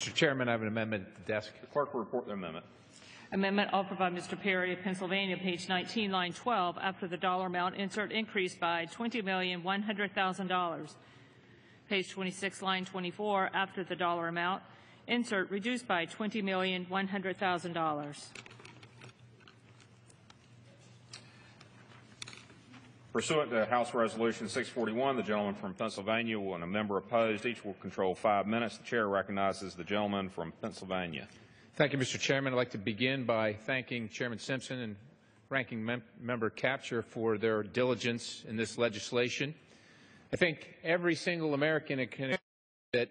Mr. Chairman, I have an amendment at the desk. The clerk will report the amendment. Amendment offered by Mr. Perry of Pennsylvania, page 19, line 12. After the dollar amount, insert increase by $20,100,000. Page 26, line 24. After the dollar amount, insert reduced by $20,100,000. Pursuant to House Resolution 641, the gentleman from Pennsylvania and a member opposed, each will control 5 minutes. The chair recognizes the gentleman from Pennsylvania. Thank you, Mr. Chairman. I'd like to begin by thanking Chairman Simpson and Ranking Member Kaptur for their diligence in this legislation. I think every single American can agree that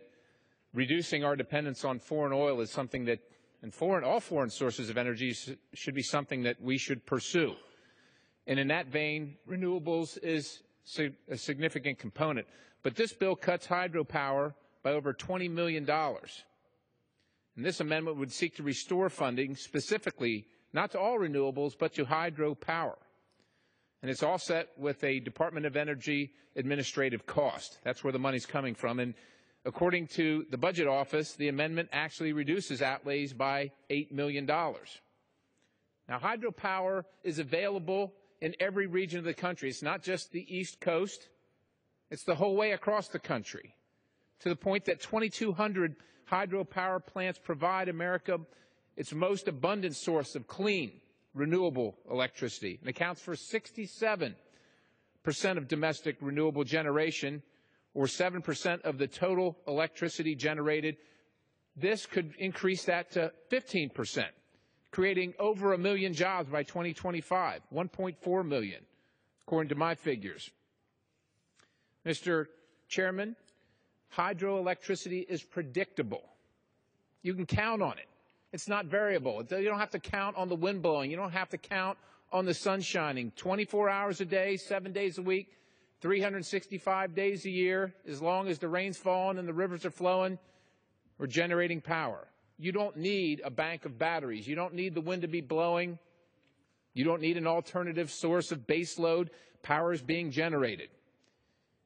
reducing our dependence on foreign oil is something that, and all foreign sources of energy should be something that we should pursue. And in that vein, renewables is a significant component. But this bill cuts hydropower by over $20 million. And this amendment would seek to restore funding specifically not to all renewables, but to hydropower. And it's all set with a Department of Energy administrative cost. That's where the money's coming from. And according to the Budget Office, the amendment actually reduces outlays by $8 million. Now, hydropower is available in every region of the country. It's not just the East Coast. It's the whole way across the country, to the point that 2,200 hydropower plants provide America its most abundant source of clean, renewable electricity, and accounts for 67% of domestic renewable generation, or 7% of the total electricity generated. This could increase that to 15%, creating over 1 million jobs by 2025, 1.4 million, according to my figures. Mr. Chairman, hydroelectricity is predictable. You can count on it. It's not variable. You don't have to count on the wind blowing. You don't have to count on the sun shining 24 hours a day, 7 days a week, 365 days a year. As long as the rain's falling and the rivers are flowing, we're generating power. You don't need a bank of batteries. You don't need the wind to be blowing. You don't need an alternative source of base load. Power is being generated.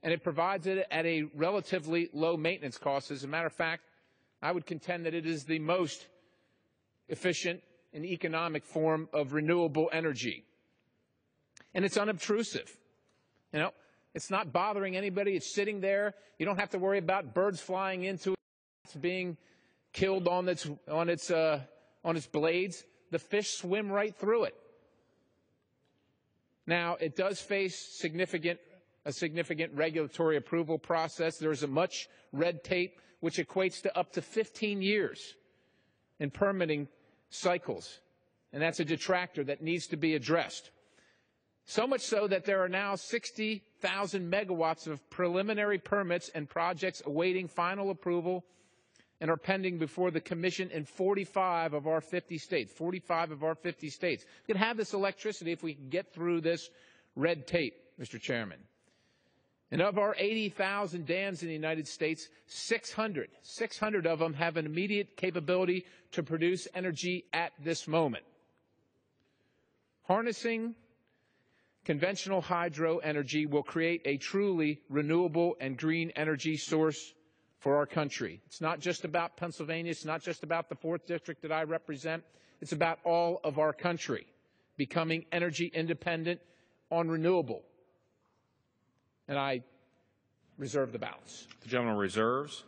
And it provides it at a relatively low maintenance cost. As a matter of fact, I would contend that it is the most efficient and economic form of renewable energy. And it's unobtrusive. You know, it's not bothering anybody. It's sitting there. You don't have to worry about birds flying into it, it's being killed on its blades. The fish swim right through it. Now, it does face a significant regulatory approval process. There's a much red tape, which equates to up to 15 years in permitting cycles. And that's a detractor that needs to be addressed. So much so that there are now 60,000 megawatts of preliminary permits and projects awaiting final approval and are pending before the Commission in 45 of our 50 states. 45 of our 50 states. We could have this electricity if we can get through this red tape, Mr. Chairman. And of our 80,000 dams in the United States, 600 of them have an immediate capability to produce energy at this moment. Harnessing conventional hydro energy will create a truly renewable and green energy source for our country. It's not just about Pennsylvania. It's not just about the 4th District that I represent. It's about all of our country becoming energy independent on renewable. And I reserve the balance. The gentleman reserves.